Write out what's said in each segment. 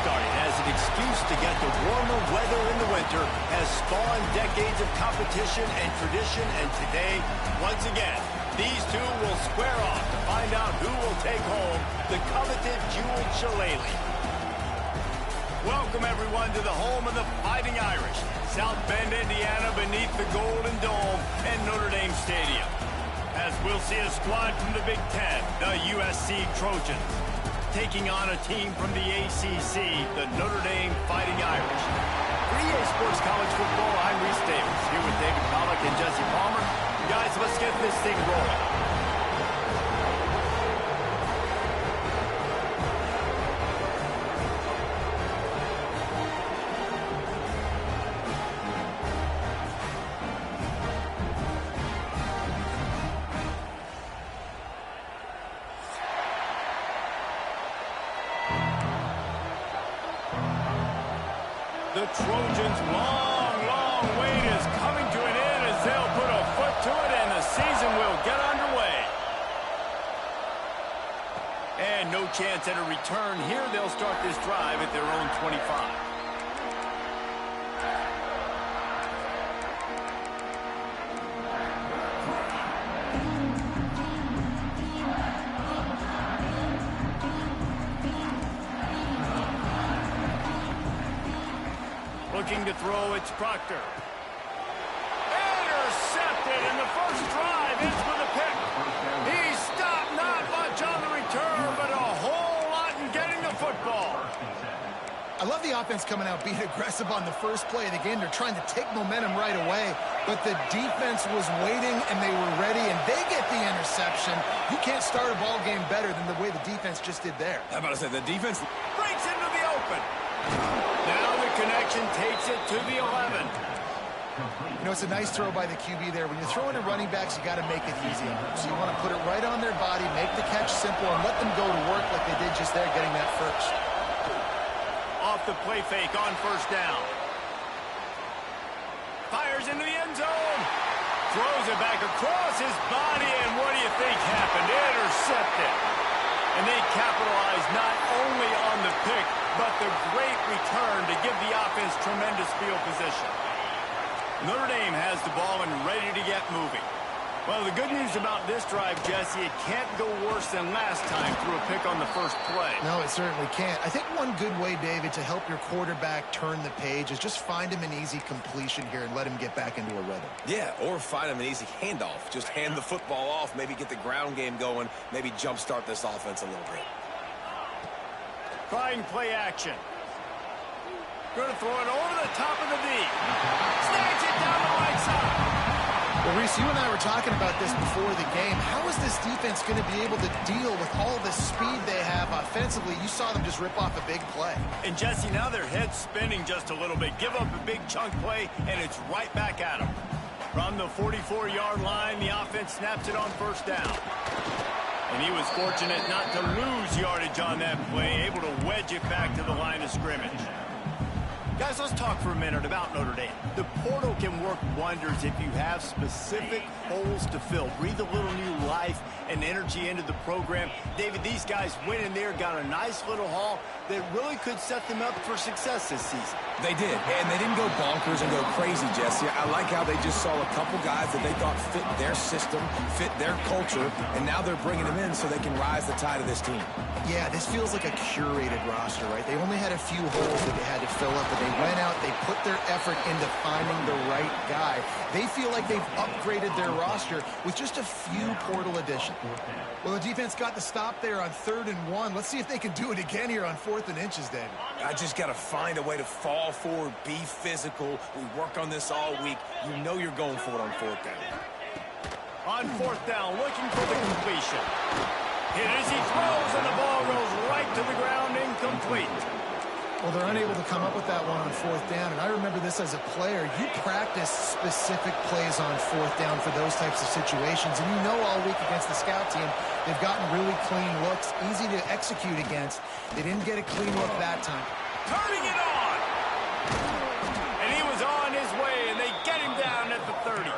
started as an excuse to get the warmer weather in the winter has spawned decades of competition and tradition, and today, once again, these two will square off to find out who will take home the coveted jeweled shillelagh. Welcome, everyone, to the home of the Fighting Irish, South Bend, Indiana, beneath the Golden Dome and Notre Dame Stadium. As we'll see a squad from the Big Ten, the USC Trojans, taking on a team from the ACC, the Notre Dame Fighting Irish. For EA Sports College Football, I'm Reese Davis, here with David Pollack and Jesse Palmer. Guys, let's get this thing rolling. The Trojans' long wait is coming to an end as they'll put a foot to it and the season will get underway. And no chance at a return here. They'll start this drive at their own 25. Looking to throw, it's Proctor. Intercepted, and the first drive ends with a pick. He stopped, not much on the return, but a whole lot in getting the football. I love the offense coming out being aggressive on the first play of the game. They're trying to take momentum right away, but the defense was waiting, and they were ready, and they get the interception. You can't start a ball game better than the way the defense just did there. How about I say, the defense breaks into the open. Now the connection takes it to the 11. You know, it's a nice throw by the QB there. When you're throwing to running backs, you got to make it easy on them. So you want to put it right on their body, make the catch simple, and let them go to work like they did just there, getting that first. Off the play fake on first down. Fires into the end zone. Throws it back across his body, and what do you think happened? Intercepted. And they capitalized not only on the pick, but the great return to give the offense tremendous field position. Notre Dame has the ball and ready to get moving. Well, the good news about this drive, Jesse, it can't go worse than last time through a pick on the first play. No, it certainly can't. I think one good way, David, to help your quarterback turn the page is just find him an easy completion here and let him get back into a rhythm. Yeah, or find him an easy handoff. Just hand the football off, maybe get the ground game going, maybe jumpstart this offense a little bit. Trying play action. Going to throw it over the top of the D. Snags it down the right side. Well, Reese, you and I were talking about this before the game. How is this defense going to be able to deal with all the speed they have offensively? You saw them just rip off a big play. And, Jesse, now their head's spinning just a little bit. Give up a big chunk play, and it's right back at them. From the 44-yard line, the offense snaps it on first down. And he was fortunate not to lose yardage on that play, able to wedge it back to the line of scrimmage. Guys, let's talk for a minute about Notre Dame. The portal can work wonders if you have specific holes to fill. Breathe a little new life and energy into the program. David, these guys went in there, got a nice little haul that really could set them up for success this season. They did, and they didn't go bonkers and go crazy, Jesse. I like how they just saw a couple guys that they thought fit their system, fit their culture, and now they're bringing them in so they can rise the tide of this team. Yeah, this feels like a curated roster, right? They only had a few holes that they had to fill up, but they went out, they put their effort into finding the right guy. They feel like they've upgraded their roster with just a few portal additions. Well, the defense got the stop there on 3rd and 1. Let's see if they can do it again here on 4th and inches, David. I just got to find a way to fall forward, be physical. We work on this all week. You know you're going for it on 4th down. On 4th down, looking for the completion. Hit as he throws, and the ball goes right to the ground, incomplete. Well, they're unable to come up with that one on 4th down, and I remember this as a player. You practice specific plays on 4th down for those types of situations, and you know all week against the scout team, they've gotten really clean looks, easy to execute against. They didn't get a clean look that time. Turning it on! And he was on his way, and they get him down at the 30.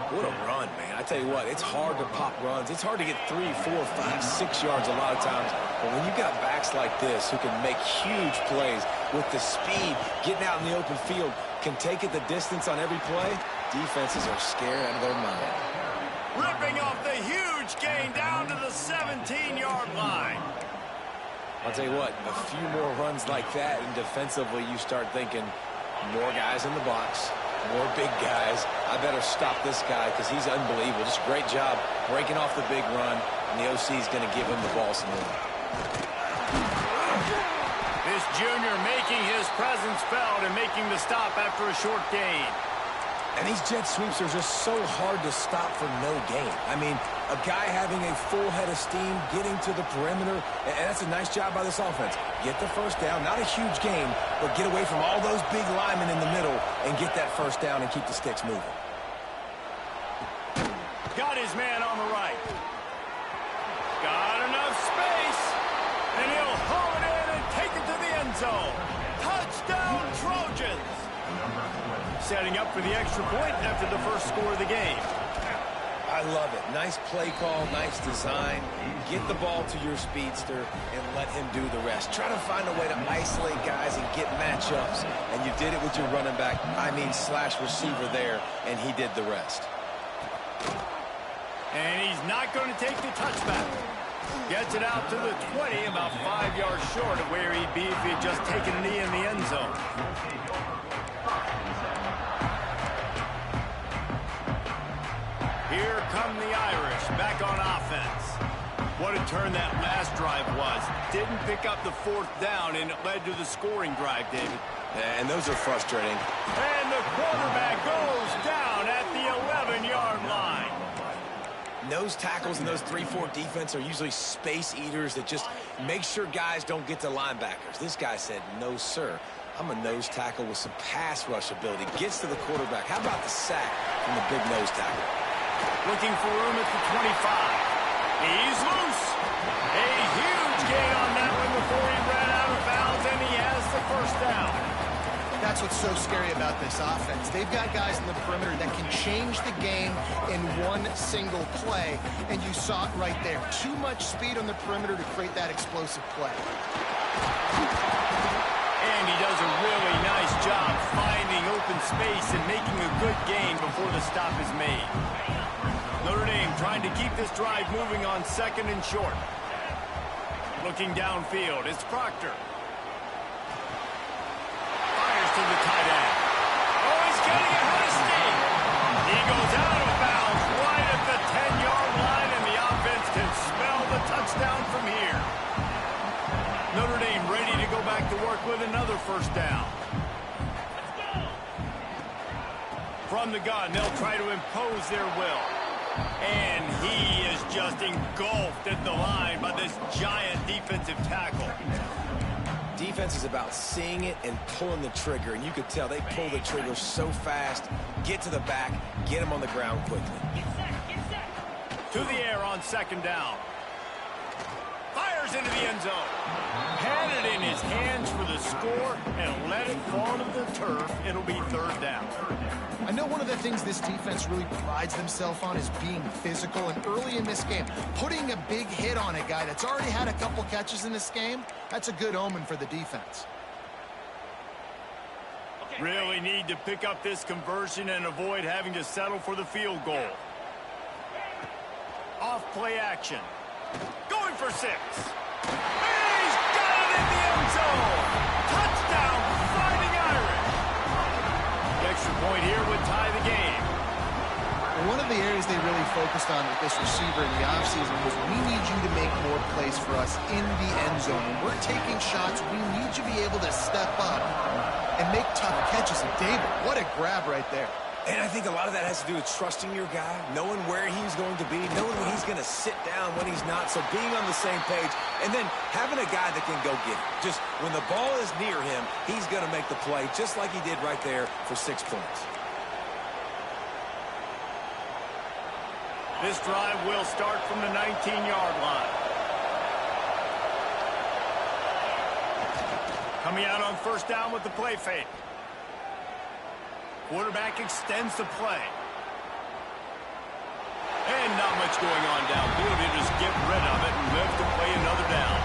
What a run, man. I tell you what, it's hard to pop runs. It's hard to get 3, 4, 5, 6 yards a lot of times. But when you've got backs like this who can make huge plays with the speed, getting out in the open field, can take it the distance on every play, defenses are scared out of their mind. Ripping off the huge gain down to the 17-yard line. I'll tell you what, a few more runs like that, and defensively you start thinking more guys in the box, more big guys. I better stop this guy because he's unbelievable. Just a great job breaking off the big run, and the OC is going to give him the ball some more. This junior making his presence felt and making the stop after a short gain. And these jet sweeps are just so hard to stop for no gain. I mean, a guy having a full head of steam, getting to the perimeter, and that's a nice job by this offense. Get the first down, not a huge gain, but get away from all those big linemen in the middle and get that first down and keep the sticks moving. Got his man on the right. Got enough space, and he'll haul it in and take it to the end zone. Touchdown, Trojans! Setting up for the extra point after the first score of the game. I love it. Nice play call, nice design. Get the ball to your speedster and let him do the rest. Try to find a way to isolate guys and get matchups. And you did it with your running back, slash receiver there, and he did the rest. And he's not going to take the touchback. Gets it out to the 20, about 5 yards short of where he'd be if he had just taken a knee in the end zone. Here come the Irish, back on offense. What a turn that last drive was. Didn't pick up the fourth down, and it led to the scoring drive, David. And those are frustrating. And the quarterback goes down at the 11-yard line. Nose tackles and those 3-4 defense are usually space eaters that just make sure guys don't get to linebackers. This guy said, no, sir. I'm a nose tackle with some pass rush ability. Gets to the quarterback. How about the sack from the big nose tackle? Looking for room at the 25. He's loose. A huge gain on that one before he ran out of bounds, and he has the first down. That's what's so scary about this offense. They've got guys in the perimeter that can change the game in one single play, and you saw it right there. Too much speed on the perimeter to create that explosive play. And he does a really nice job finding open space and making a good gain before the stop is made. Notre Dame trying to keep this drive moving on second and short. Looking downfield, it's Proctor. Fires to the tight end. Oh, he's getting ahead of steam. He goes out of bounds right at the 10-yard line, and the offense can smell the touchdown from here. Notre Dame ready to go back to work with another first down. From the gun, they'll try to impose their will. And he is just engulfed at the line by this giant defensive tackle. Defense is about seeing it and pulling the trigger, and you could tell they pull the trigger so fast, get to the back, get him on the ground quickly. To the air on second down. Fires into the end zone. Had it in his hands for the score and let it fall to the turf. It'll be third down. I know one of the things this defense really prides themselves on is being physical, and early in this game, putting a big hit on a guy that's already had a couple catches in this game, that's a good omen for the defense. Really need to pick up this conversion and avoid having to settle for the field goal. Off play action. Going for 6. And he's got it in the end zone. Touchdown, Fighting Irish. The extra point here would tie the game. One of the areas they really focused on with this receiver in the offseason was, we need you to make more plays for us in the end zone. When we're taking shots, we need you to be able to step up and make tough catches. And David, what a grab right there. And I think a lot of that has to do with trusting your guy, knowing where he's going to be, knowing when he's going to sit down, when he's not, so being on the same page, and then having a guy that can go get it. Just when the ball is near him, he's going to make the play, just like he did right there for 6 points. This drive will start from the 19-yard line. Coming out on first down with the play fake. Quarterback extends the play. much going on downfield. He just get rid of it and live to play another down.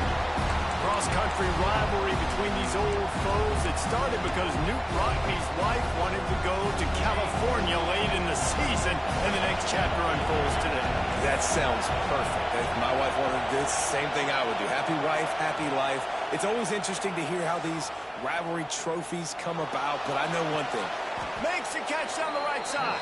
Cross-country rivalry between these old foes. It started because Newt Rockney's wife wanted to go to California late in the season, and the next chapter unfolds today. That sounds perfect. If my wife wanted to do the same thing I would do. Happy wife, happy life. It's always interesting to hear how these rivalry trophies come about, but I know one thing. Makes the catch down the right side.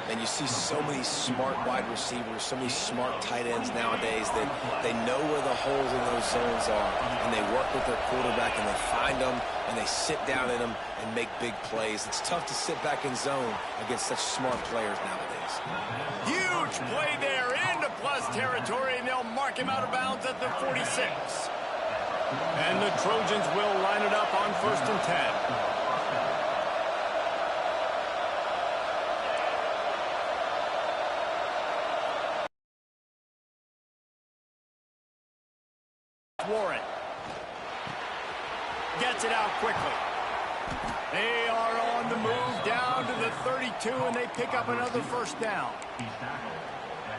And you see so many smart wide receivers, so many smart tight ends nowadays that they know where the holes in those zones are, and they work with their quarterback, and they find them, and they sit down in them and make big plays. It's tough to sit back in zone against such smart players nowadays. Huge play there into plus territory, and they'll mark him out of bounds at the 46. And the Trojans will line it up on 1st and 10. Warren gets it out quickly. They are on the move down to the 32, and they pick up another 1st down.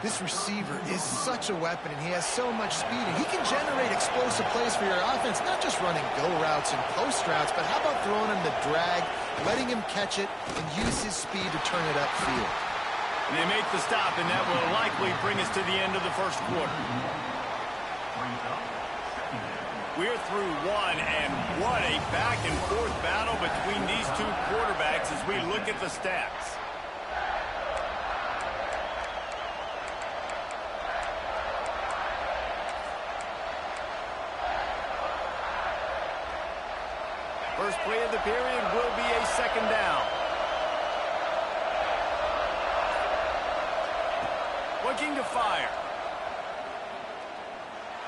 This receiver is such a weapon, and he has so much speed, and he can generate explosive plays for your offense, not just running go routes and post routes, but how about throwing him the drag, letting him catch it, and use his speed to turn it upfield. And they make the stop, and that will likely bring us to the end of the 1st quarter. We're through one, and what a back-and-forth battle between these two quarterbacks as we look at the stats. First play of the period will be a 2nd down. Looking to fire.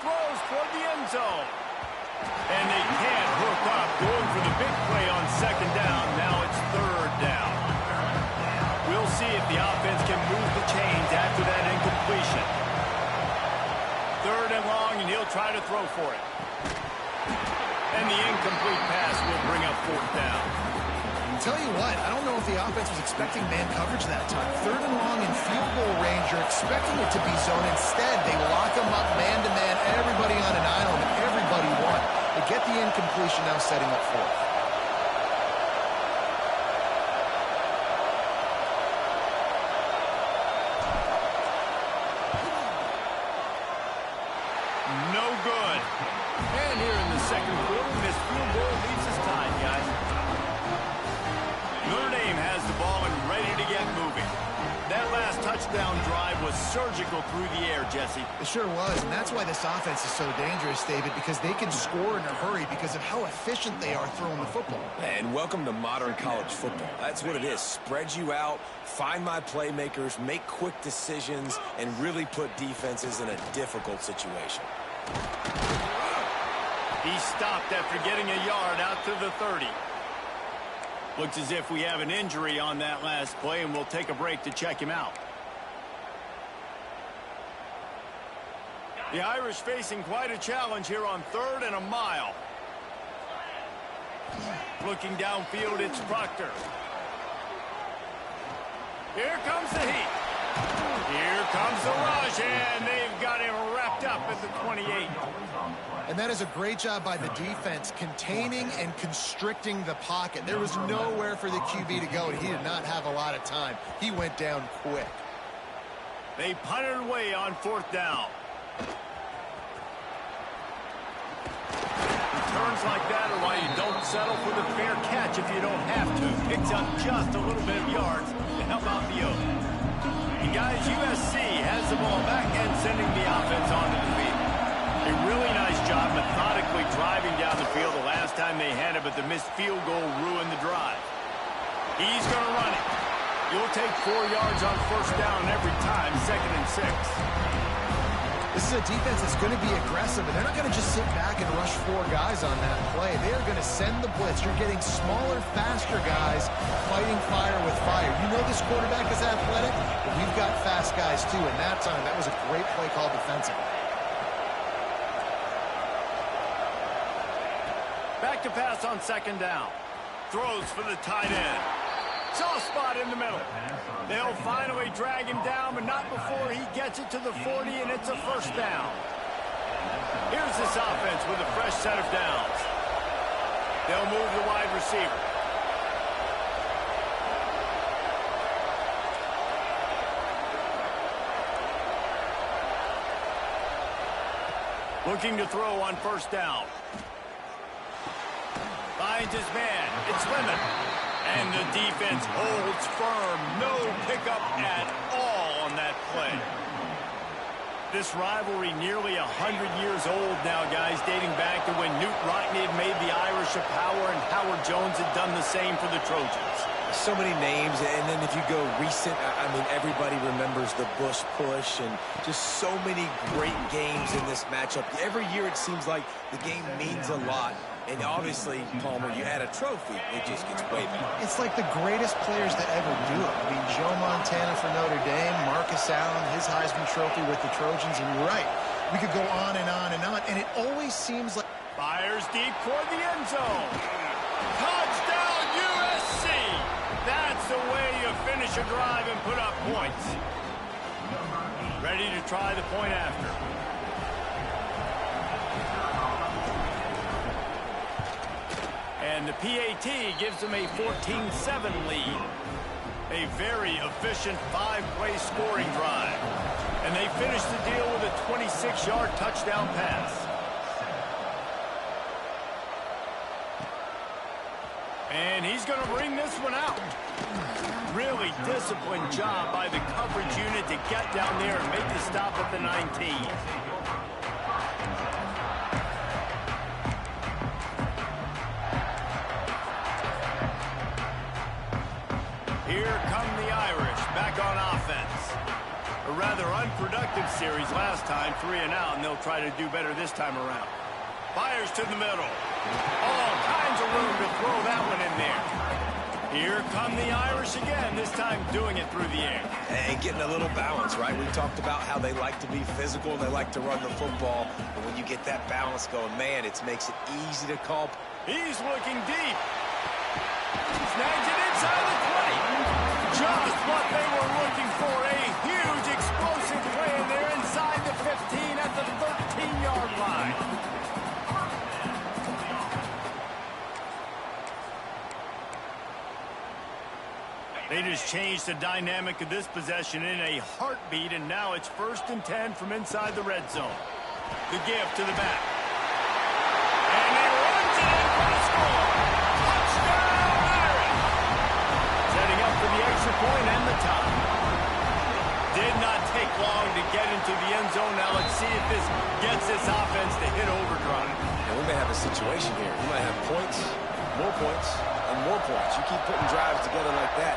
Throws toward the end zone. And they can't hook up, going for the big play on 2nd down. Now it's 3rd down. We'll see if the offense can move the chains after that incompletion. 3rd and long, and he'll try to throw for it. And the incomplete pass will bring up 4th down. Tell you what, I don't know if the offense was expecting man coverage that time. 3rd and long in field goal range, you're expecting it to be zone. Instead, they lock them up man-to-man, everybody on an island, and everybody won. They get the incompletion, now setting up 4th. No good. And here in the 2nd quarter, this field goal leaves us tied, guys. Notre Dame has the ball and ready to get moving. That last touchdown drive was surgical through the air, Jesse. It sure was, and that's why this offense is so dangerous, David, because they can score in a hurry because of how efficient they are throwing the football. And welcome to modern college football. That's what it is. Spread you out, find my playmakers, make quick decisions, and really put defenses in a difficult situation. He stopped after getting a yard out to the 30. Looks as if we have an injury on that last play, and we'll take a break to check him out. The Irish facing quite a challenge here on 3rd and a mile. Looking downfield, it's Proctor. Here comes the heat. Here comes the rush, and they've got him wrapped up at the 28. And that is a great job by the defense, containing and constricting the pocket. There was nowhere for the QB to go, and he did not have a lot of time. He went down quick. They punted away on 4th down. Returns like that are why you don't settle for the fair catch if you don't have to. Picks up just a little bit of yards to help out the Oaks. And guys, USC has the ball back and sending the offense onto the field. A really nice job methodically driving down the field the last time they had it, but the missed field goal ruined the drive. He's going to run it. You'll take 4 yards on 1st down every time, 2nd and 6. This is a defense that's going to be aggressive, and they're not going to just sit back and rush 4 guys on that play. They are going to send the blitz. You're getting smaller, faster guys fighting fire with fire. You know this quarterback is athletic, but we've got fast guys too, and that time that was a great play call defensively. Back to pass on 2nd down. Throws for the tight end. Soft spot in the middle. They'll finally drag him down, but not before he gets it to the 40, and it's a first down. Here's this offense with a fresh set of downs. They'll move the wide receiver. Looking to throw on first down. Finds his man. It's Lemon. And the defense holds firm. No pickup at all on that play. This rivalry nearly 100 years old now, guys, dating back to when Newt Rockne had made the Irish a power and Howard Jones had done the same for the Trojans. So many names, and then if you go recent, I mean, everybody remembers the Bush push and just so many great games in this matchup. Every year it seems like the game means a lot. And obviously, Palmer, you add a trophy, it just gets way better. It's like the greatest players to ever do it. I mean, Joe Montana for Notre Dame, Marcus Allen, his Heisman Trophy with the Trojans, and you're right. We could go on and on and on, and it always seems like... Fires deep toward the end zone. Touchdown, USC! That's the way you finish a drive and put up points. Ready to try the point after. And the PAT gives them a 14-7 lead. A very efficient 5-play scoring drive. And they finish the deal with a 26-yard touchdown pass. And he's going to bring this one out. Really disciplined job by the coverage unit to get down there and make the stop at the 19. Here come the Irish back on offense. A rather unproductive series last time, 3 and out, and they'll try to do better this time around. Fires to the middle. All kinds of room to throw that one in there. Here come the Irish again, this time doing it through the air. And getting a little balance, right? We talked about how they like to be physical, they like to run the football. But when you get that balance going, man, it makes it easy to call. He's looking deep. Snags it inside the 20. Just what they were looking for. A huge explosive play, and they're inside the 15 at the 13-yard line. They just changed the dynamic of this possession in a heartbeat, and now it's 1st and 10 from inside the red zone. The give to the back. And he runs it in for the score. Touchdown, Irish! Setting up for the extra point and the tie. Did not take long to get into the end zone. Now let's see if this gets this offense to hit overdrive. And we may have a situation here. We might have points, and more points. You keep putting drives together like that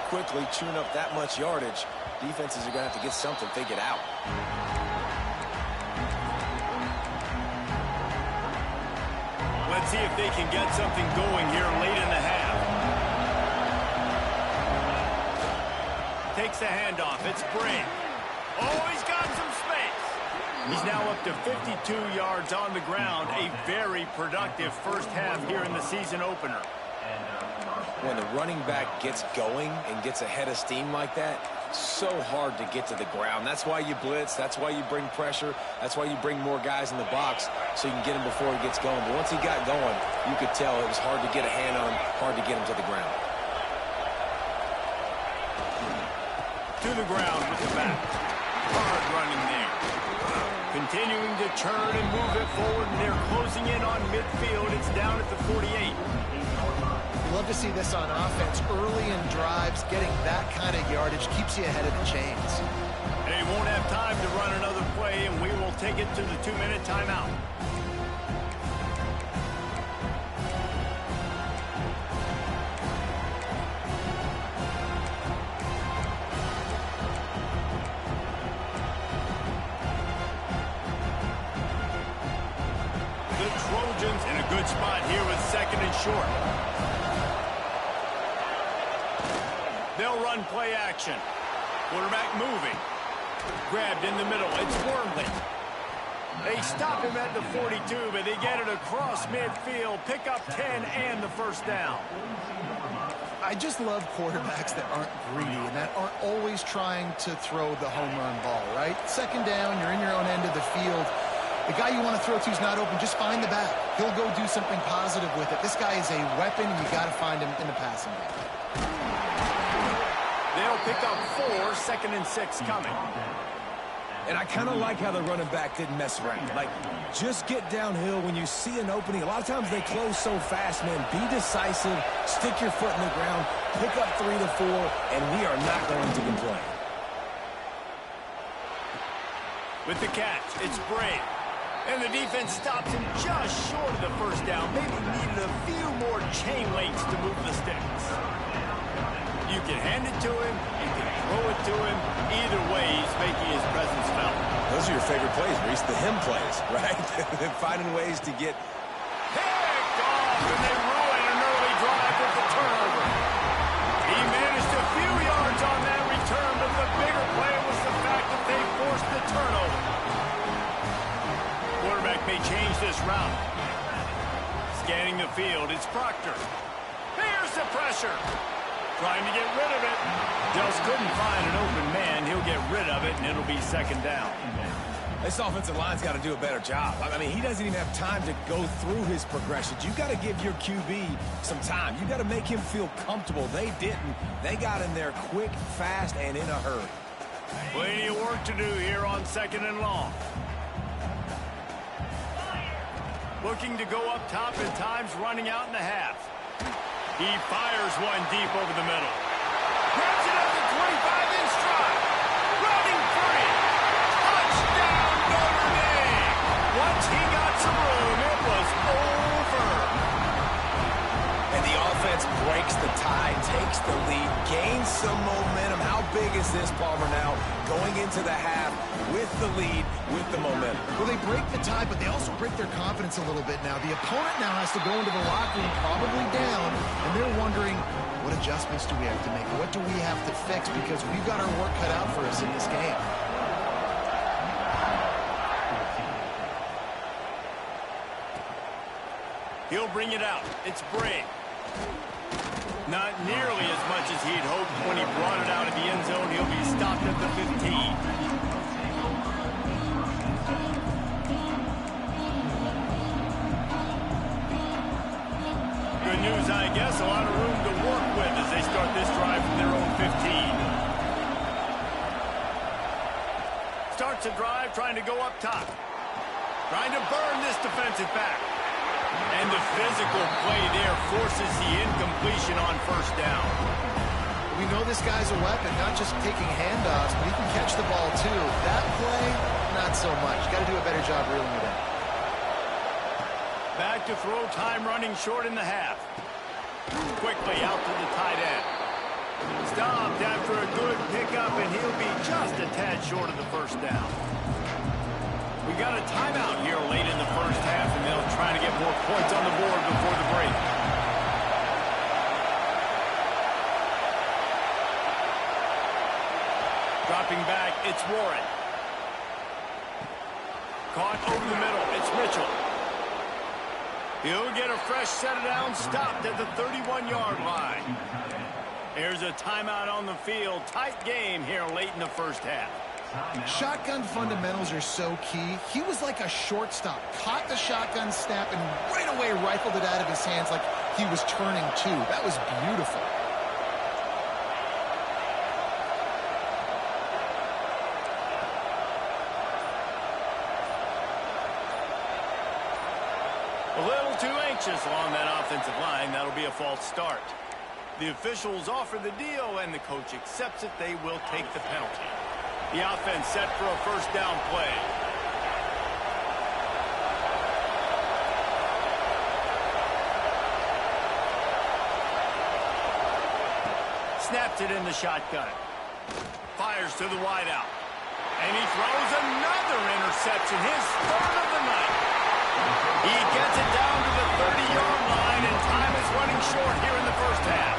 quickly, chewing up that much yardage, defenses are going to have to get something figured out. Let's see if they can get something going here late in the half. Takes the handoff. It's Brink. Oh, he's got some space. He's now up to 52 yards on the ground. A very productive first half here in the season opener. When the running back gets going and gets ahead of steam like that, so hard to get to the ground. That's why you blitz. That's why you bring pressure. That's why you bring more guys in the box so you can get him before he gets going. But once he got going, you could tell it was hard to get a hand on him, hard to get him to the ground. To the ground with the back. Hard running there. Continuing to turn and move it forward, and they're closing in on midfield. It's down at the 48. You love to see this on offense. Early in drives, getting that kind of yardage keeps you ahead of the chains. They won't have time to run another play, and we will take it to the 2-minute timeout. The Trojans in a good spot here with 2nd and short. They'll run play action. Quarterback moving. Grabbed in the middle. It's Wormley. They stop him at the 42, but they get it across midfield. Pick up 10 and the first down. I just love quarterbacks that aren't greedy and that aren't always trying to throw the home run ball, right? Second down, you're in your own end of the field. The guy you want to throw to is not open. Just find the back. He'll go do something positive with it. This guy is a weapon, and you got to find him in the passing game. They'll pick up 4, 2nd and 6 coming. And I kind of like how the running back didn't mess around. Like, just get downhill when you see an opening. A lot of times they close so fast, man. Be decisive, stick your foot in the ground, pick up 3 to 4, and we are not going to complain. With the catch, it's Brady. And the defense stops him just short of the first down. Maybe needed a few more chain links to move the sticks. You can hand it to him, you can throw it to him. Either way, he's making his presence felt. Those are your favorite plays, Reese, the him plays, right? Finding ways to get picked off, and they ruin an early drive with the turnover. He managed a few yards on that return, but the bigger play was the fact that they forced the turnover. Quarterback may change this route. Scanning the field, it's Proctor. Here's the pressure. Trying to get rid of it. Just couldn't find an open man. He'll get rid of it, and it'll be 2nd down. This offensive line's got to do a better job. I mean, he doesn't even have time to go through his progressions. You've got to give your QB some time. You've got to make him feel comfortable. They didn't. They got in there quick, fast, and in a hurry. Plenty of work to do here on 2nd and long. Looking to go up top at times, running out in the half. He fires one deep over the middle. Grabs it up to 25 in stride. Running free. Touchdown, Notre Dame. Once he got some room, it was over. And the offense breaks the tie, takes the lead, gains some momentum. How big is this, Palmer, now? Going into the half with the lead, with the momentum. Well, they break the tie, but they also break their confidence a little bit now. The opponent now has to go into the locker room probably down, and they're wondering, what adjustments do we have to make? What do we have to fix? Because we've got our work cut out for us in this game. He'll bring it out. It's Brady. Not nearly as much as he'd hoped when he brought it out of the end zone. He'll be stopped at the 15. Good news, I guess. A lot of room to work with as they start this drive from their own 15. Starts a drive trying to go up top. Trying to burn this defensive back. And the physical play there forces the incompletion on first down. We know this guy's a weapon, not just taking handoffs, but he can catch the ball too. That play, not so much. Got to do a better job reeling it in. Back to throw, time running short in the half. Quickly out to the tight end. Stopped after a good pickup, and he'll be just a tad short of the first down. We got a timeout here late in the first half, and they'll try to get more points on the board before the break. Dropping back, it's Warren. Caught over the middle, it's Mitchell. He'll get a fresh set down, stopped at the 31-yard line. There's a timeout on the field. Tight game here late in the first half. Shotgun fundamentals are so key. He was like a shortstop. Caught the shotgun snap and right away rifled it out of his hands like he was turning two. That was beautiful. A little too anxious along that offensive line. That'll be a false start. The officials offer the deal, and the coach accepts it. They will take the penalty. The offense set for a first down play. Snaps it in the shotgun. Fires to the wideout. And he throws another interception, his third of the night. He gets it down to the 30-yard line, and time is running short here in the first half.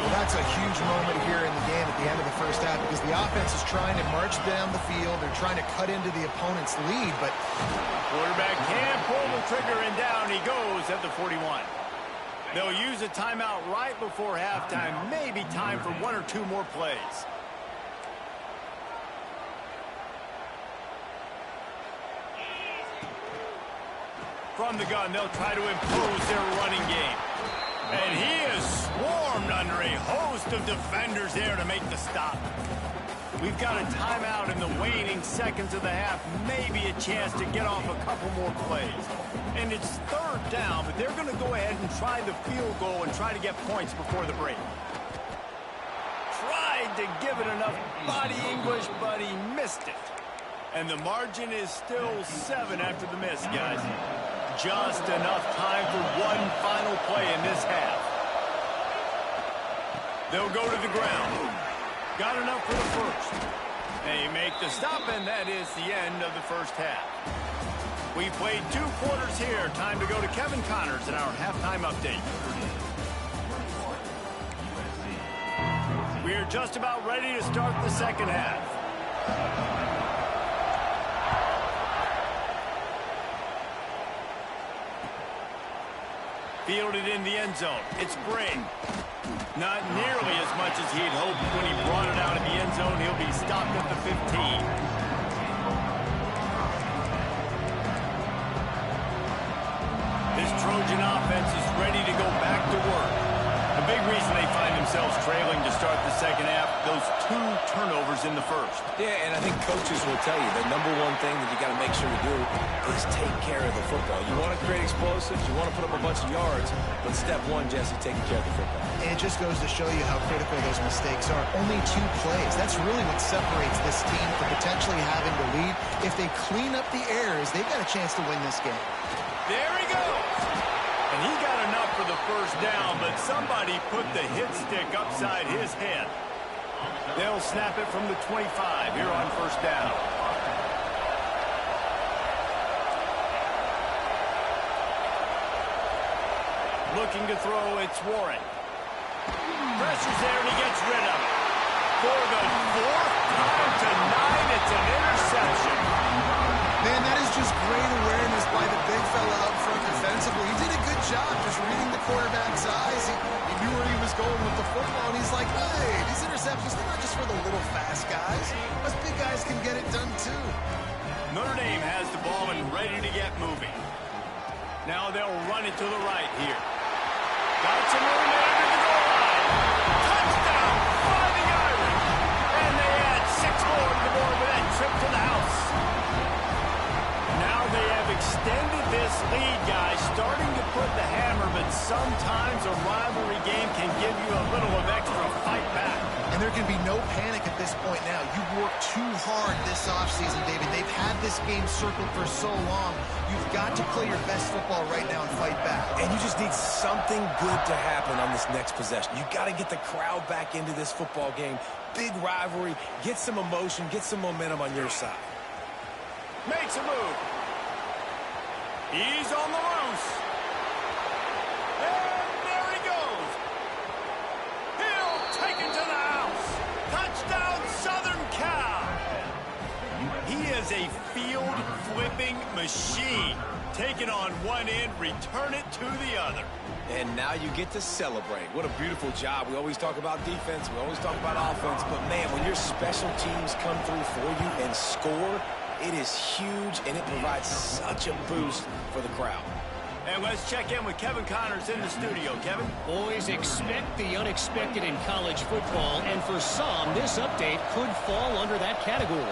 Well, that's a huge moment here in the game at the end of the first half because the offense is trying to march down the field. They're trying to cut into the opponent's lead, but quarterback can't pull the trigger, and down he goes at the 41. They'll use a timeout right before halftime. Maybe time for 1 or 2 more plays. From the gun, they'll try to impose their running game. And he is swarmed under a host of defenders there to make the stop. We've got a timeout in the waning seconds of the half. Maybe a chance to get off a couple more plays. And it's 3rd down, but they're going to go ahead and try the field goal and try to get points before the break. Tried to give it enough body English, but he missed it. And the margin is still 7 after the miss, guys. Just enough time for one final play in this half. They'll go to the ground. Got enough for the first. They make the stop, and that is the end of the first half. We played 2 quarters here. Time to go to Kevin Connors in our halftime update. We're just about ready to start the second half. Fielded in the end zone. It's Bring. Not nearly as much as he'd hoped when he brought it out of the end zone. He'll be stopped at the 15. This Trojan offense is ready to go back to work. A big reason they find themselves trailing to start the second half, those 2 turnovers in the first. Yeah, and I think coaches will tell you the number one thing that you got to make sure to do is take care of the football. You want to create explosives, you want to put up a bunch of yards, but step 1, Jesse, taking care of the football. It just goes to show you how critical those mistakes are. Only 2 plays. That's really what separates this team from potentially having to lead. If they clean up the errors, they've got a chance to win this game. There he goes. And he got enough for the first down, but somebody put the hit stick upside his head. They'll snap it from the 25 here on first down. Looking to throw, it's Warren. Pressure's there, and he gets rid of it. For the 4th time tonight, it's an interception. Man, that is just great awareness by the big fella up front defensively. He did a good job just reading the quarterback's eyes. He knew where he was going with the football, and he's like, hey, these interceptions, they're not just for the little fast guys. Us big guys can get it done, too. Notre Dame has the ball and ready to get moving. Now they'll run it to the right here. Got some room there to the goal line. Touchdown, Fighting Irish. And they add 6 more to the board with that trip to the house. Now they have extended this lead, guys, starting to put the hammer, but sometimes a rivalry game can give you a little of extra fight back. And there can be no panic at this point now. You worked too hard this offseason, David. They've had this game circled for so long. You've got to play your best football right now and fight back. And you just need something good to happen on this next possession. You got to get the crowd back into this football game. Big rivalry. Get some emotion. Get some momentum on your side. Makes a move. He's on the loose. And there he goes. He'll take it to the house. Touchdown, Southern Cal. He is a field-flipping machine. Take it on one end, return it to the other. And now you get to celebrate. What a beautiful job. We always talk about defense. We always talk about offense. But, man, when your special teams come through for you and score, it is huge, and it provides such a boost for the crowd. And let's check in with Kevin Connors in the studio. Kevin? Boys, expect the unexpected in college football, and for some, this update could fall under that category.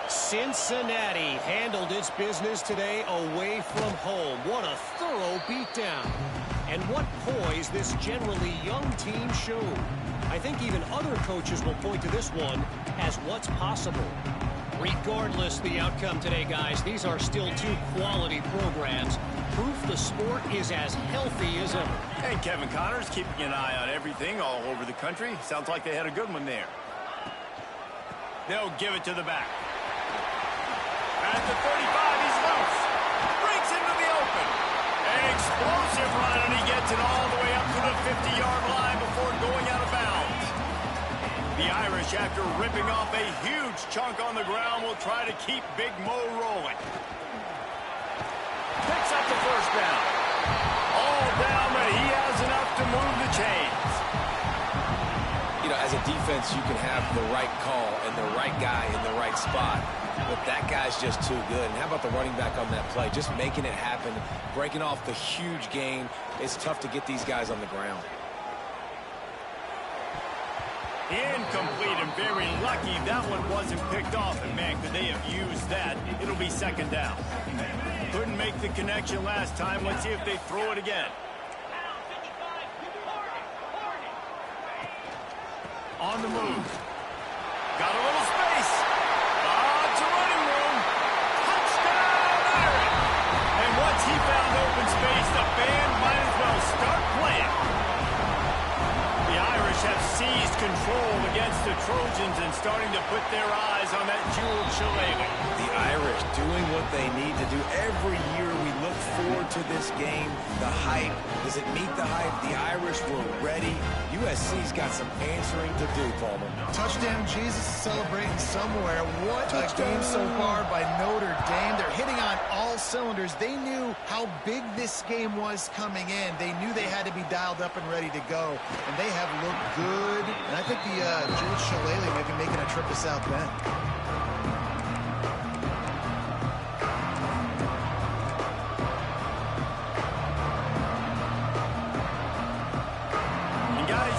Cincinnati handled its business today away from home. What a thorough beatdown. And what poise this generally young team showed. I think even other coaches will point to this one as what's possible. Regardless the outcome today, guys, these are still 2 quality programs. Proof the sport is as healthy as ever. Hey, Kevin Connors keeping an eye on everything all over the country. Sounds like they had a good one there. They'll give it to the back. At the 35, he's loose. Breaks into the open. An explosive run, and he gets it all the way up to the 50-yard line before going out of bounds. The Irish, after ripping off a huge chunk on the ground, will try to keep Big Mo rolling. Picks up the first down. All down, but he has an to move the chains. You know, as a defense, you can have the right call and the right guy in the right spot, but that guy's just too good. And how about the running back on that play? Just making it happen, breaking off the huge gain. It's tough to get these guys on the ground. Incomplete, and very lucky that one wasn't picked off. And, man, could they have used that? It'll be second down. Couldn't make the connection last time. Let's see if they throw it again. On the move. Got a little space. It's a running room. Touchdown, Irish. And once he found open space, the band might as well start playing. The Irish have seized control against the Trojans and starting to put their eyes on that jeweled shillelagh. The Irish doing what they need to do. Every year we look forward to this game. The hype, does it meet the hype? The Irish were ready. USC's got some answering to do, Palmer. Touchdown Jesus is celebrating somewhere. What a game so far by Notre Dame. They're hitting on all cylinders. They knew how big this game was coming in. They knew they had to be dialed up and ready to go. And they have looked good. And I think the Jules Shillelagh may be making a trip to South Bend.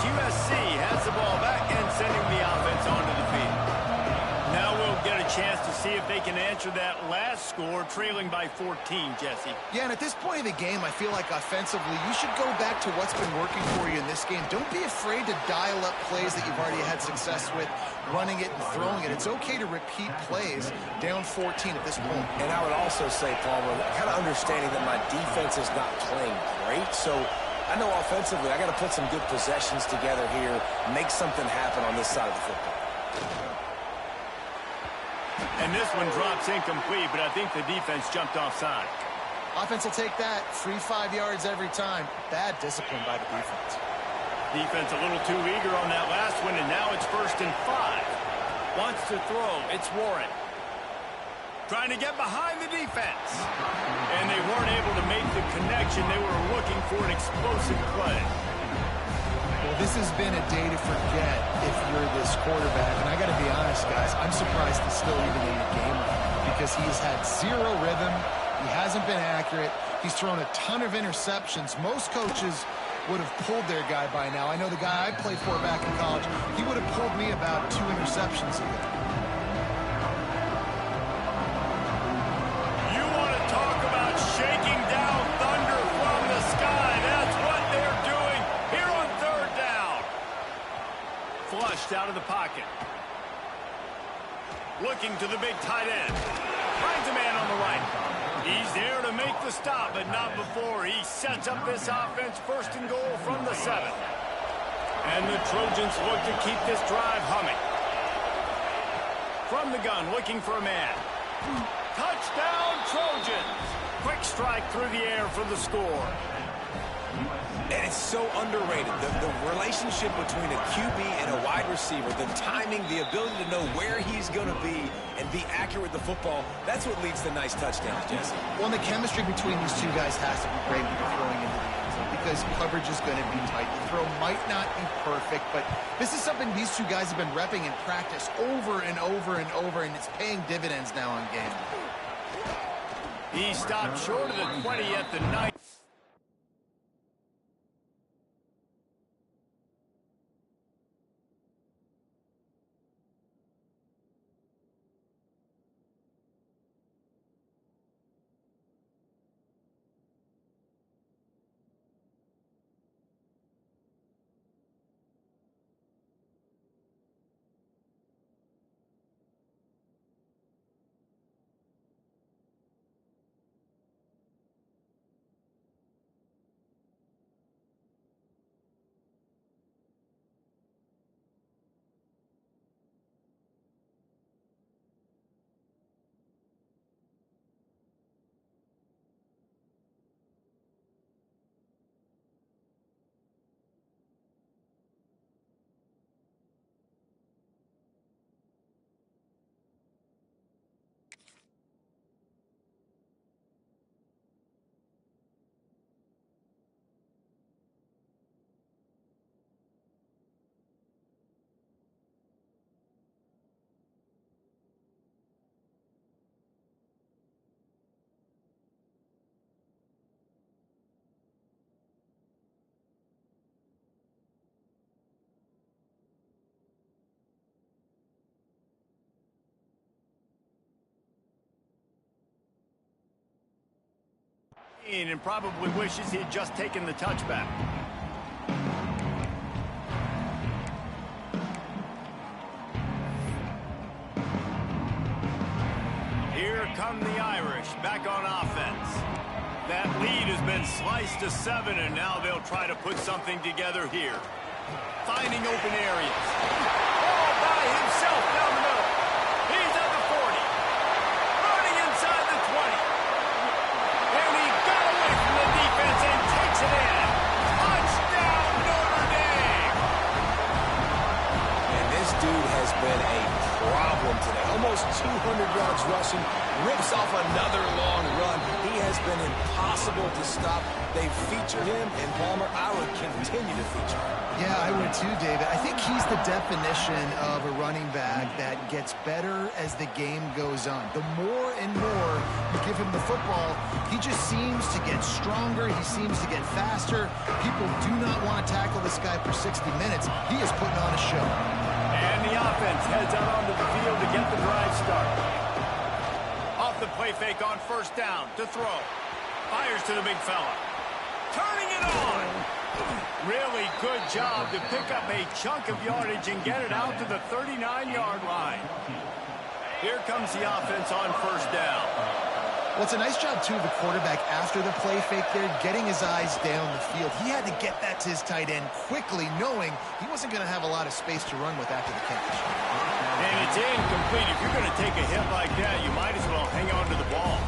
USC has the ball back and sending the offense onto the field. Now we'll get a chance to see if they can answer that last score, trailing by 14, Jesse. Yeah, and at this point in the game, I feel like offensively, you should go back to what's been working for you in this game. Don't be afraid to dial up plays that you've already had success with, running it and throwing it. It's okay to repeat plays down 14 at this point. And I would also say, Palmer, kind of understanding that my defense is not playing great, so I know offensively I got to put some good possessions together here, make something happen on this side of the football. And this one drops incomplete, but I think the defense jumped offside. Offense will take that. Free 5 yards every time. Bad discipline by the defense. Defense a little too eager on that last one, and now it's 1st and 5. Wants to throw. It's Warren. Trying to get behind the defense. And they weren't able to make the connection. They were looking for an explosive play. Well, this has been a day to forget if you're this quarterback. And I got to be honest, guys, I'm surprised he's still even in the game because he's had zero rhythm. He hasn't been accurate. He's thrown a ton of interceptions. Most coaches would have pulled their guy by now. I know the guy I played for back in college, he would have pulled me about 2 interceptions ago. Out of the pocket. Looking to the big tight end. Finds a man on the right. He's there to make the stop, but not before he sets up this offense 1st and goal from the 7. And the Trojans look to keep this drive humming. From the gun, looking for a man. Touchdown, Trojans! Quick strike through the air for the score. And it's so underrated. The relationship between a QB and a wide receiver, the timing, the ability to know where he's going to be and be accurate with the football, that's what leads to nice touchdowns, Jesse. Well, and the chemistry between these two guys has to be great when you're throwing into the end zone because coverage is going to be tight. The throw might not be perfect, but this is something these two guys have been repping in practice over and over and over, and it's paying dividends now on game. He stopped short of the 20 at the 9. and probably wishes he had just taken the touchback. Here come the Irish back on offense. That lead has been sliced to 7, and now they'll try to put something together here. Finding open areas. All by himself down the middle. He's at the 40. Running inside the 20. And he got away from the defense and takes it in. Touchdown, Notre Dame! And this dude has been a problem today. Almost 200 yards rushing. Rips off another long run. He has been impossible to stop. They featured him, and Palmer, I would continue to feature him. Yeah, I would too, David. I think he's the definition of a running back that gets better as the game goes on. The more and more you give him the football, he just seems to get stronger. He seems to get faster. People do not want to tackle this guy for 60 minutes. He is putting on a show. And the offense heads out onto the field to get the drive started. Off the play fake on first down to throw. Fires to the big fella. Turning it on. Really good job to pick up a chunk of yardage and get it out to the 39-yard line. Here comes the offense on first down. Well, it's a nice job, too, of the quarterback after the play fake there, getting his eyes down the field. He had to get that to his tight end quickly, knowing he wasn't going to have a lot of space to run with after the catch. And it's incomplete. If you're going to take a hit like that, you might as well hang on to the ball.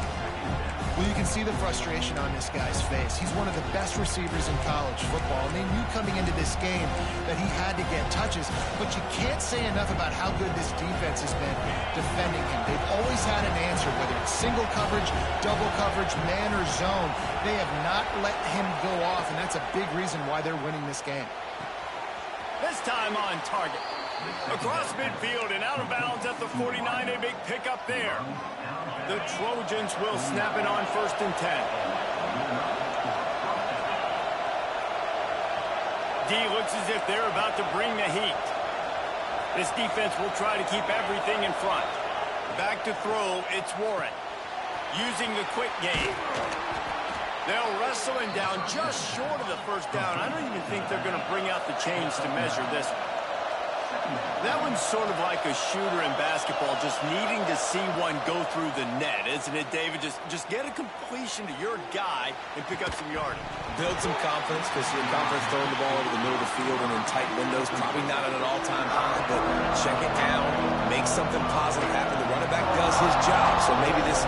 Well, you can see the frustration on this guy's face. He's one of the best receivers in college football, and they knew coming into this game that he had to get touches, but you can't say enough about how good this defense has been defending him. They've always had an answer, whether it's single coverage, double coverage, man or zone. They have not let him go off, and that's a big reason why they're winning this game. This time on target. Across midfield and out of bounds at the 49, a big pickup there. The Trojans will snap it on first and 10. D looks as if they're about to bring the heat. This defense will try to keep everything in front. Back to throw, it's Warren. Using the quick game. They'll wrestle him down just short of the first down. I don't even think they're going to bring out the chains to measure this one. That one's sort of like a shooter in basketball, just needing to see one go through the net, isn't it, David? Just get a completion to your guy and pick up some yardage. Build some confidence, because your confidence throwing the ball over the middle of the field and in tight windows, probably not at an all-time high, but check it down, make something positive happen. The running back does his job, so maybe this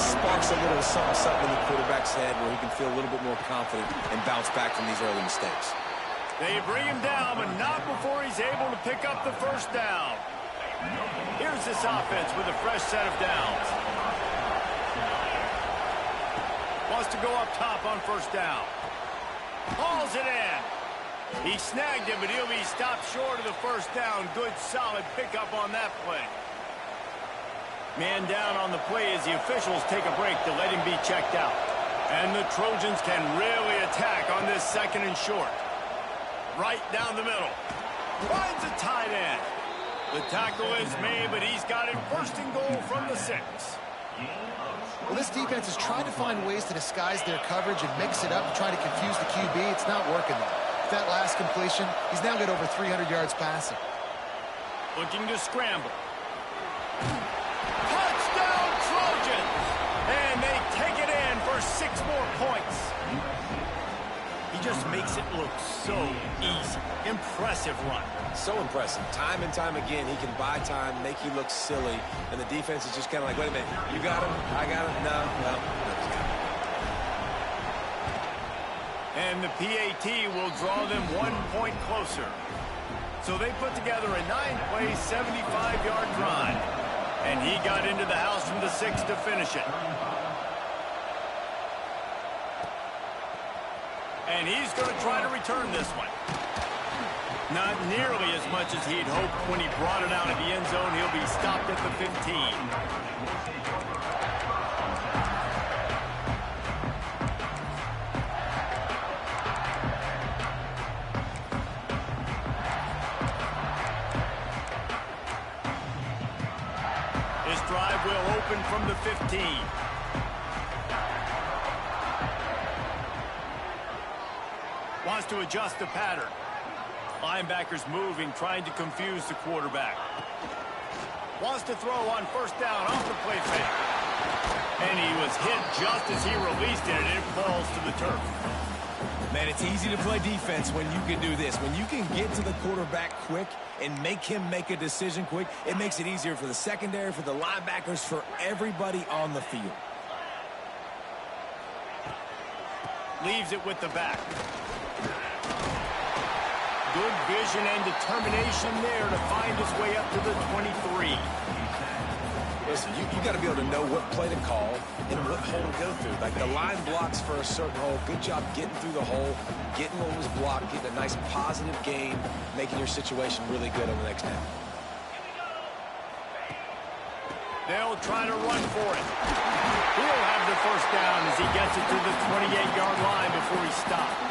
sparks a little something in the quarterback's head where he can feel a little bit more confident and bounce back from these early mistakes. They bring him down, but not before he's able to pick up the first down. Here's this offense with a fresh set of downs. Wants to go up top on first down. Hauls it in. He snagged it, but he'll be stopped short of the first down. Good, solid pickup on that play. Man down on the play as the officials take a break to let him be checked out. And the Trojans can really attack on this second and short. Right down the middle. Finds a tight end. The tackle is made, but he's got it first and goal from the 6. Well, this defense is trying to find ways to disguise their coverage and mix it up to try to confuse the QB. It's not working, though. That last completion, he's now got over 300 yards passing. Looking to scramble. Touchdown, Trojans! And they take it in for 6 more points. He just makes it look so easy. Impressive run. So impressive. Time and time again, he can buy time, make you look silly, and the defense is just kind of like, wait a minute, you got him? I got him? No. And the PAT will draw them 1 point closer. So they put together a 9-play, 75-yard drive. And he got into the house from the 6 to finish it. And he's going to try to return this one. Not nearly as much as he'd hoped when he brought it out of the end zone. He'll be stopped at the 15. This drive will open from the 15. to adjust the pattern. Linebackers moving, trying to confuse the quarterback. Wants to throw on first down off the play fake. And he was hit just as he released it, and it falls to the turf. Man, it's easy to play defense when you can do this. When you can get to the quarterback quick and make him make a decision quick, it makes it easier for the secondary, for the linebackers, for everybody on the field. Leaves it with the back. Good vision and determination there to find his way up to the 23. Listen, you got to be able to know what play to call and what hole to go through. Like the line blocks for a certain hole. Good job getting through the hole, getting what was blocked, getting a nice positive gain, making your situation really good on the next down. They'll try to run for it. He'll have the first down as he gets it to the 28-yard line before he stops.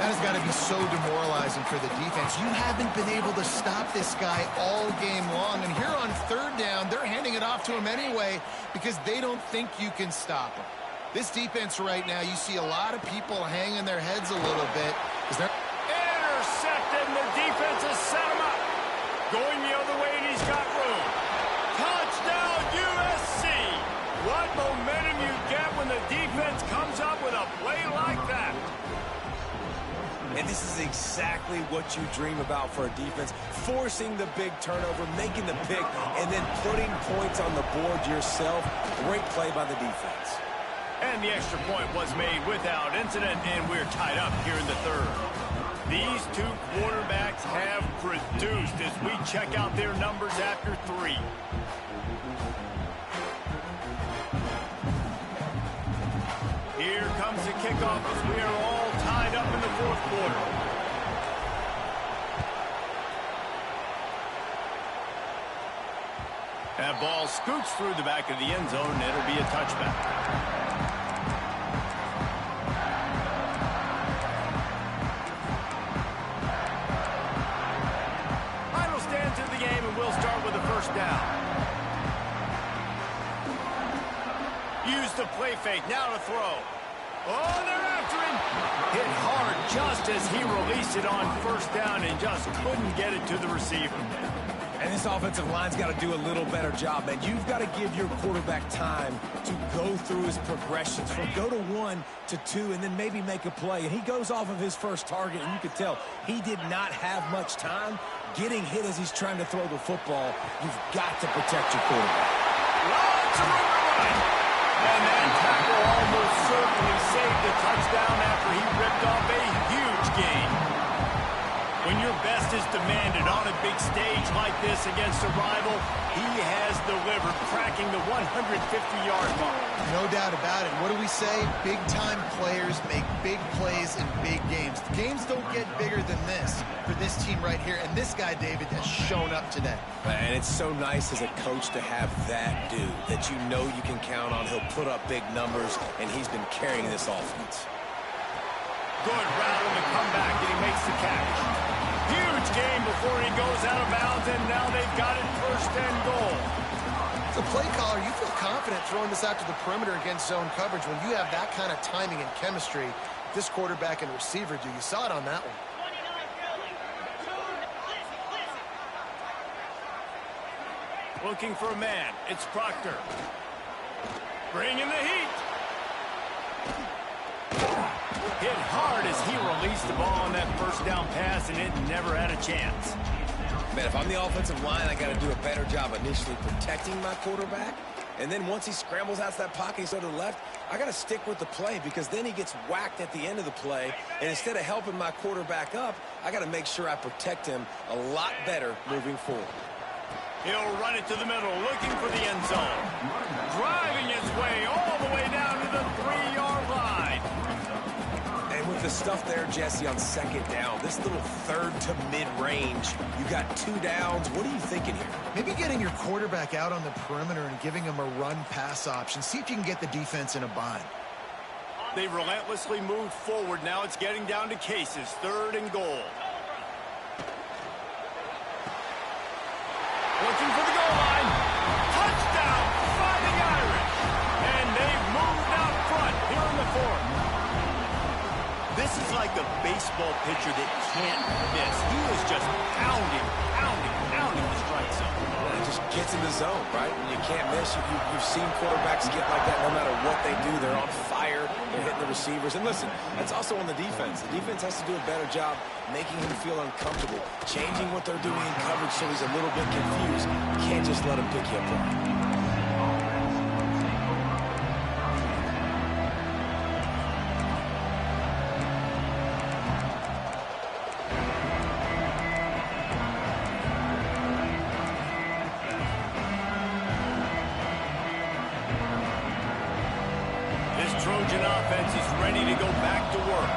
That has got to be so demoralizing for the defense. You haven't been able to stop this guy all game long. And here on third down, they're handing it off to him anyway because they don't think you can stop him. This defense right now, you see a lot of people hanging their heads a little bit. Intercepted, and the defense has set him up. Going the other way, and he's got room. Touchdown, USC. What momentum you get when the defense comes up with a play like that. And this is exactly what you dream about for a defense. Forcing the big turnover, making the pick, and then putting points on the board yourself. Great play by the defense. And the extra point was made without incident, and we're tied up here in the third. These two quarterbacks have produced as we check out their numbers after 3. Here comes the kickoff as we are all tied up in the fourth quarter. That ball scoots through the back of the end zone, and it'll be a touchback. Final stands in the game, and we'll start with the first down. Use the play fake, now to throw. Oh, they're after him. Hit hard just as he released it on first down and just couldn't get it to the receiver. And this offensive line's got to do a little better job, man. You've got to give your quarterback time to go through his progressions from go to 1 to 2 and then maybe make a play. And he goes off of his first target, and you can tell he did not have much time getting hit as he's trying to throw the football. You've got to protect your quarterback. Lots of room to run. And that tackle almost certainly saved the touchdown after he ripped off a huge gain. When your best is demanded on a big stage like this against a rival, he has delivered, cracking the 150-yard mark. No doubt about it. What do we say? Big-time players make big plays in big games. The games don't get bigger than this for this team right here, and this guy, David, has shown up today. And it's so nice as a coach to have that dude that you know you can count on. He'll put up big numbers, and he's been carrying this offense. Good route on the comeback, and he makes the catch. Huge game before he goes out of bounds, and now they've got it first and goal. As a play caller, you feel confident throwing this out to the perimeter against zone coverage when you have that kind of timing and chemistry. This quarterback and receiver do. You saw it on that one. Looking for a man. It's Proctor. Bringing the heat. Hit hard as he released the ball on that first down pass, and it never had a chance. Man, if I'm the offensive line, I got to do a better job initially protecting my quarterback. And then once he scrambles out to that pocket, he's to the left, I got to stick with the play because then he gets whacked at the end of the play. And instead of helping my quarterback up, I got to make sure I protect him a lot better moving forward. He'll run it to the middle, looking for the end zone. Driving his way all the way down to the 3-yard line. And with the stuff there, Jesse, on second down, this little third to mid-range, you got 2 downs. What are you thinking here? Maybe getting your quarterback out on the perimeter and giving him a run-pass option. See if you can get the defense in a bind. They relentlessly moved forward. Now it's getting down to cases. 3rd and goal. Looking for the goal line. Touchdown, Fighting Irish. And they've moved out front here in the 4th. This is like a baseball pitcher that can't miss. He is just pounding, pounding, pounding the strike zone. And it just gets in the zone, right? When you can't miss, you've seen quarterbacks get like that no matter what they do. They're on fire. They're hitting the receivers. And listen, that's also on the defense. The defense has to do a better job making him feel uncomfortable, changing what they're doing in coverage so he's a little bit confused. You can't just let him pick you apart. Trojan offense is ready to go back to work.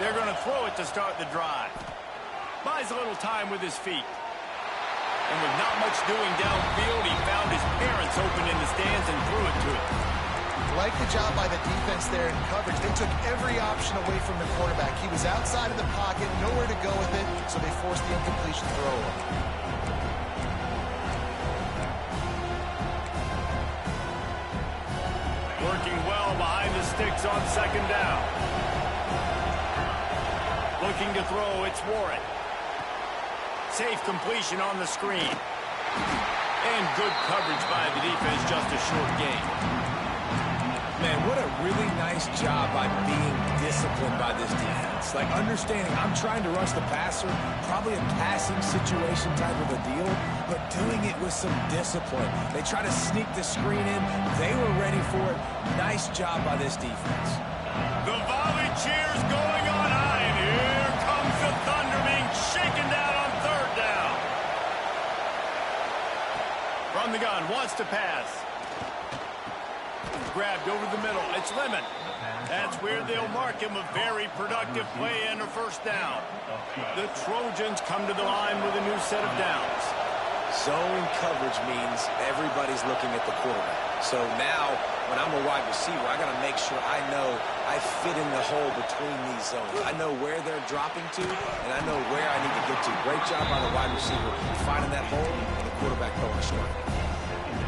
They're going to throw it to start the drive. Buys a little time with his feet. And with not much doing downfield, he found his parents open in the stands and threw it to him. Like the job by the defense there in coverage. They took every option away from the quarterback. He was outside of the pocket, nowhere to go with it, so they forced the incompletion throw. Working well behind the sticks on second down. Looking to throw, it's Warren. Safe completion on the screen. And good coverage by the defense, just a short gain. Man, what a really nice job by being disciplined by this defense. Like understanding I'm trying to rush the passer, probably a passing situation type of a deal, but doing it with some discipline. They try to sneak the screen in. They were ready for it. Nice job by this defense. The volley cheers going on high, and here comes the Thunder being shaken down on third down. From the gun, wants to pass. Grabbed over the middle. It's Lemon. That's where they'll mark him. A very productive play and a first down. The Trojans come to the line with a new set of downs. Zone coverage means everybody's looking at the quarterback. So now, when I'm a wide receiver, I got to make sure I know I fit in the hole between these zones. I know where they're dropping to, and I know where I need to get to. Great job by the wide receiver finding that hole and the quarterback going short.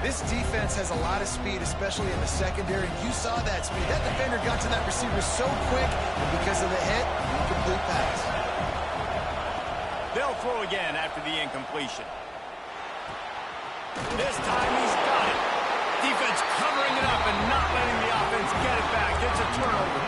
This defense has a lot of speed, especially in the secondary. You saw that speed. That defender got to that receiver so quick, and because of the hit, complete pass. They'll throw again after the incompletion. This time he's got it. Defense covering it up and not letting the offense get it back. It's a turnover.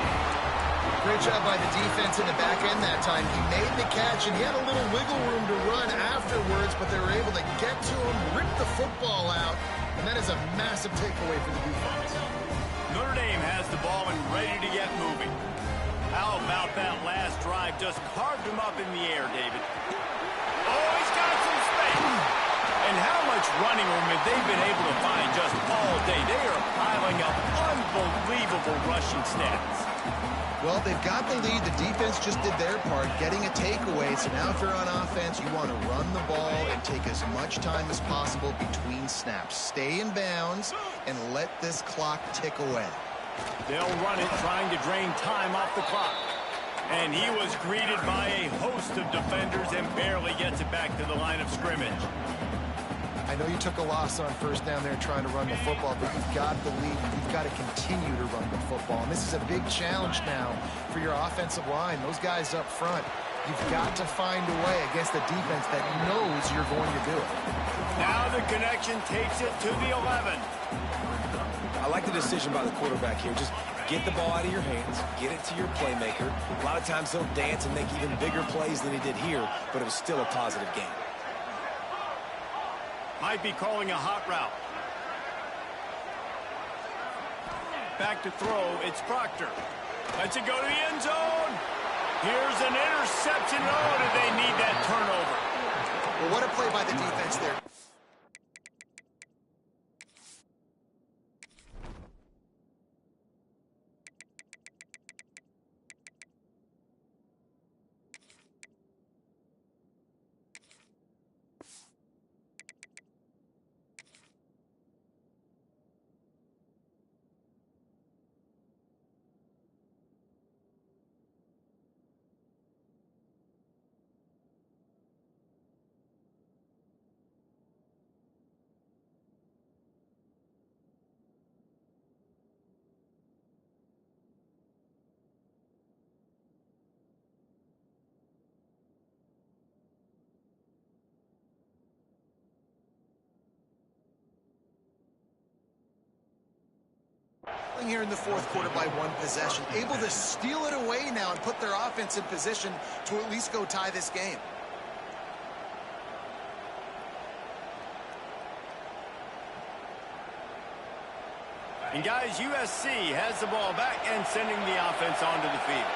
Great job by the defense in the back end that time. He made the catch, and he had a little wiggle room to run afterwards, but they were able to get to him, rip the football out, and that is a massive takeaway for the defense. Notre Dame has the ball and ready to get moving. How about that last drive? Just carved him up in the air, David. Oh, he's got some space. And how much running room have they been able to find just all day? They are piling up unbelievable rushing stats. Well, they've got the lead. The defense just did their part, getting a takeaway. So now if you're on offense, you want to run the ball and take as much time as possible between snaps. Stay in bounds and let this clock tick away. They'll run it, trying to drain time off the clock. And he was greeted by a host of defenders and barely gets it back to the line of scrimmage. I know you took a loss on first down there trying to run the football, but you've got the lead. You've got to continue to run the football. And this is a big challenge now for your offensive line. Those guys up front, you've got to find a way against a defense that knows you're going to do it. Now the connection takes it to the 11. I like the decision by the quarterback here. Just get the ball out of your hands, get it to your playmaker. A lot of times he'll dance and make even bigger plays than he did here, but it was still a positive game. Might be calling a hot route. Back to throw, it's Proctor. Lets it go to the end zone. Here's an interception. Oh, did they need that turnover? Well, what a play by the defense there. Here in the fourth quarter by one possession, able to steal it away now and put their offense in position to at least go tie this game. And guys, USC has the ball back and sending the offense onto the field.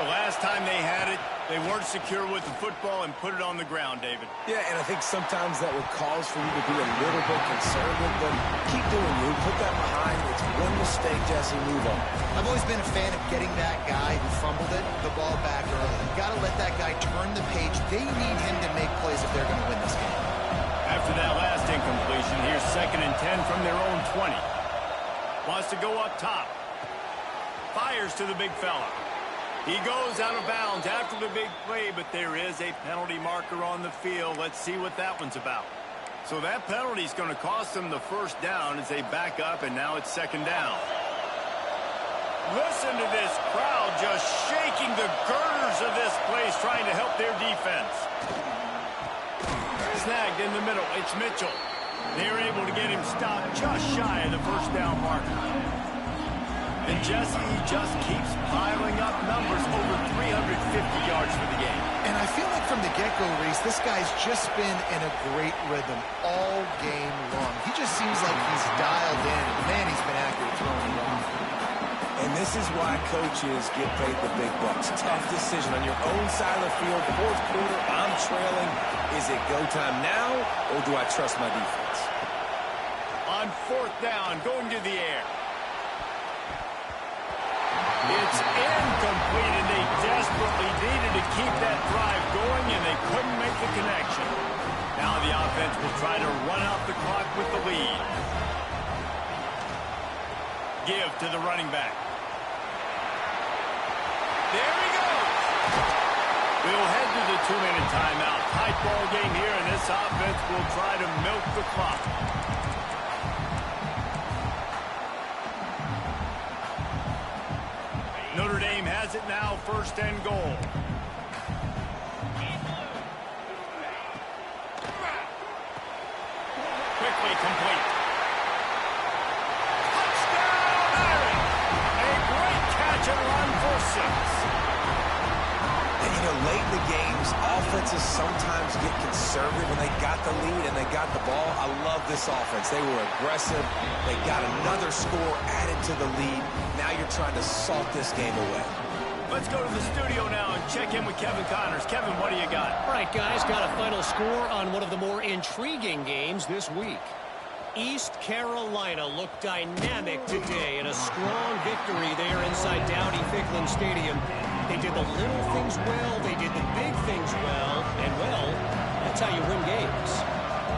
The last time they had it, they weren't secure with the football and put it on the ground, David. Yeah, and I think sometimes that would cause for you to be a little bit concerned with them. Keep doing you. Put that behind. It's one mistake, Jesse. Move on. I've always been a fan of getting that guy who fumbled it, the ball back early. You got to let that guy turn the page. They need him to make plays if they're going to win this game. After that last incompletion, here's 2nd and 10 from their own 20. Wants to go up top. Fires to the big fella. He goes out of bounds after the big play, but there is a penalty marker on the field. Let's see what that one's about. So that penalty is going to cost them the first down as they back up, and now it's 2nd down. Listen to this crowd just shaking the girders of this place, trying to help their defense. Snagged in the middle. It's Mitchell. They're able to get him stopped just shy of the first down marker. And Jesse just keeps piling up numbers, over 350 yards for the game. And I feel like from the get-go, Reese, this guy's just been in a great rhythm all game long. He just seems like he's dialed in. Man, he's been accurate throwing the ball. And this is why coaches get paid the big bucks. Tough decision on your own side of the field. Fourth quarter, I'm trailing. Is it go time now, or do I trust my defense? On 4th down, going to the air. It's incomplete, and they desperately needed to keep that drive going, and they couldn't make the connection. Now the offense will try to run out the clock with the lead. Give to the running back. There he goes. We'll head to the 2-minute timeout. Tight ball game here, and this offense will try to milk the clock. Notre Dame has it now, 1st and goal. Quickly complete. Touchdown, Aaron! A great catch and run for 6. And, you know, late in the games, offenses sometimes get conservative when they got the lead and they got the ball. I love this offense. They were aggressive. They got another score added to the lead. Now you're trying to salt this game away. Let's go to the studio now and check in with Kevin Connors. Kevin, what do you got? All right, guys, got a final score on one of the more intriguing games this week. East Carolina looked dynamic today in a strong victory there inside Downey-Ficklin Stadium. They did the little things well, they did the big things well, and well, that's how you win games.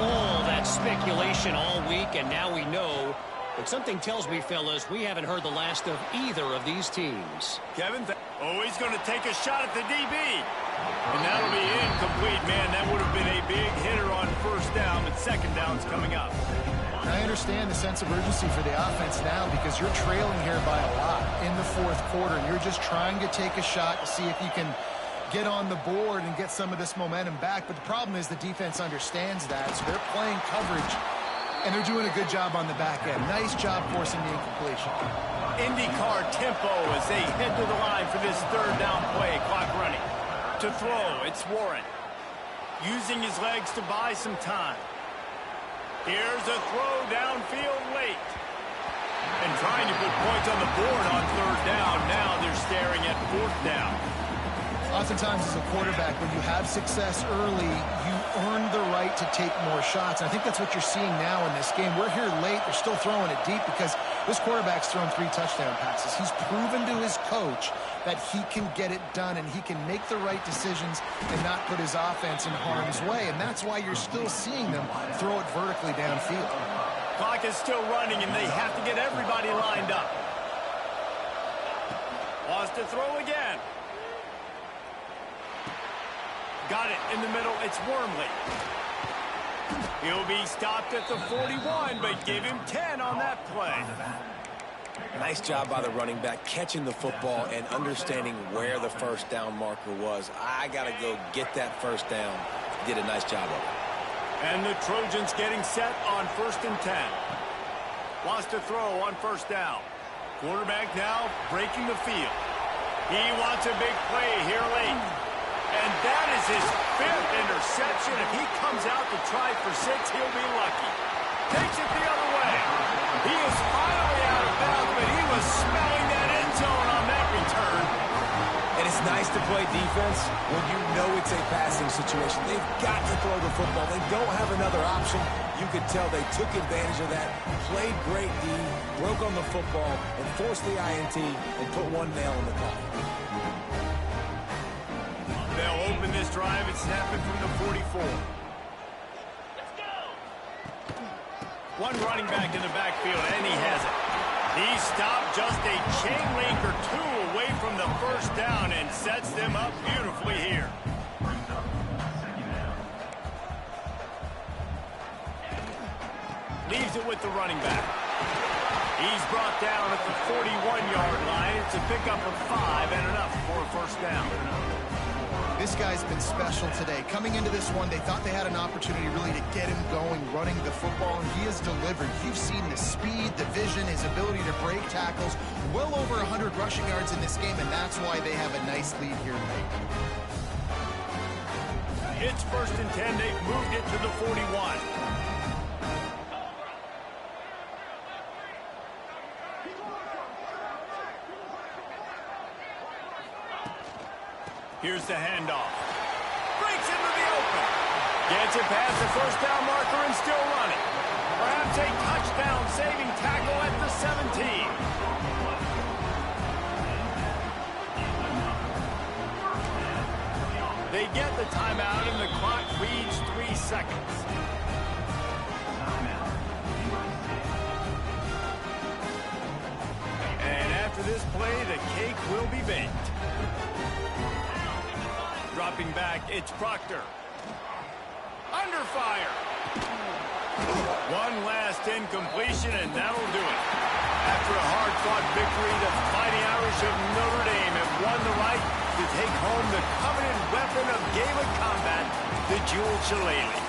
All that speculation all week, and now we know. But something tells me, fellas, we haven't heard the last of either of these teams. Kevin, he's going to take a shot at the DB. And that'll be incomplete, man. That would have been a big hitter on 1st down, but 2nd down's coming up. I understand the sense of urgency for the offense now because you're trailing here by a lot in the 4th quarter, and you're just trying to take a shot to see if you can get on the board and get some of this momentum back. But the problem is the defense understands that, so they're playing coverage, and they're doing a good job on the back end. Nice job forcing the incompletion. IndyCar tempo as they head to the line for this 3rd down play. Clock running. To throw, it's Warren. Using his legs to buy some time. Here's a throw downfield late. And trying to put points on the board on 3rd down. Now they're staring at 4th down. Oftentimes as a quarterback, when you have success early, you earn the right to take more shots. And I think that's what you're seeing now in this game. We're here late. They're still throwing it deep because this quarterback's thrown 3 touchdown passes. He's proven to his coach that he can get it done and he can make the right decisions and not put his offense in harm's way. And that's why you're still seeing them throw it vertically downfield. Clock is still running, and they have to get everybody lined up. Wants to throw again. Got it in the middle. It's Wormley. He'll be stopped at the 41, but give him 10 on that play. Nice job by the running back, catching the football and understanding where the 1st down marker was. I got to go get that 1st down. Did a nice job of it. And the Trojans getting set on 1st and 10. Wants to throw on 1st down. Quarterback now breaking the field. He wants a big play here late. And that is his 5th interception. If he comes out to try for 6, he'll be lucky. Takes it the other way. He is finally out of bounds, but he was smelling that end zone on that return. And it's nice to play defense when you know it's a passing situation. They've got to throw the football. They don't have another option. You could tell they took advantage of that, played great D, broke on the football, and forced the INT and put one nail in the coffin. They'll open this drive and snap it from the 44. One running back in the backfield, and he has it. He stopped just a chain link or 2 away from the first down and sets them up beautifully here. Leaves it with the running back. He's brought down at the 41-yard line. It's a pickup of 5 and enough for a first down. This guy's been special today. Coming into this one, they thought they had an opportunity really to get him going, running the football, and he has delivered. You've seen the speed, the vision, his ability to break tackles. Well over 100 rushing yards in this game, and that's why they have a nice lead here tonight. It's 1st and 10. They've moved it to the 41. Here's the handoff. Breaks into the open. Gets it past the first down marker and still running. Perhaps a touchdown-saving tackle at the 17. They get the timeout and the clock reads 3 seconds. And after this play, the cake will be baked. Dropping back, it's Proctor. Under fire. One last incompletion, and that'll do it. After a hard-fought victory, the Fighting Irish of Notre Dame have won the right to take home the coveted weapon of Gaelic combat, the Jewel Shillelagh.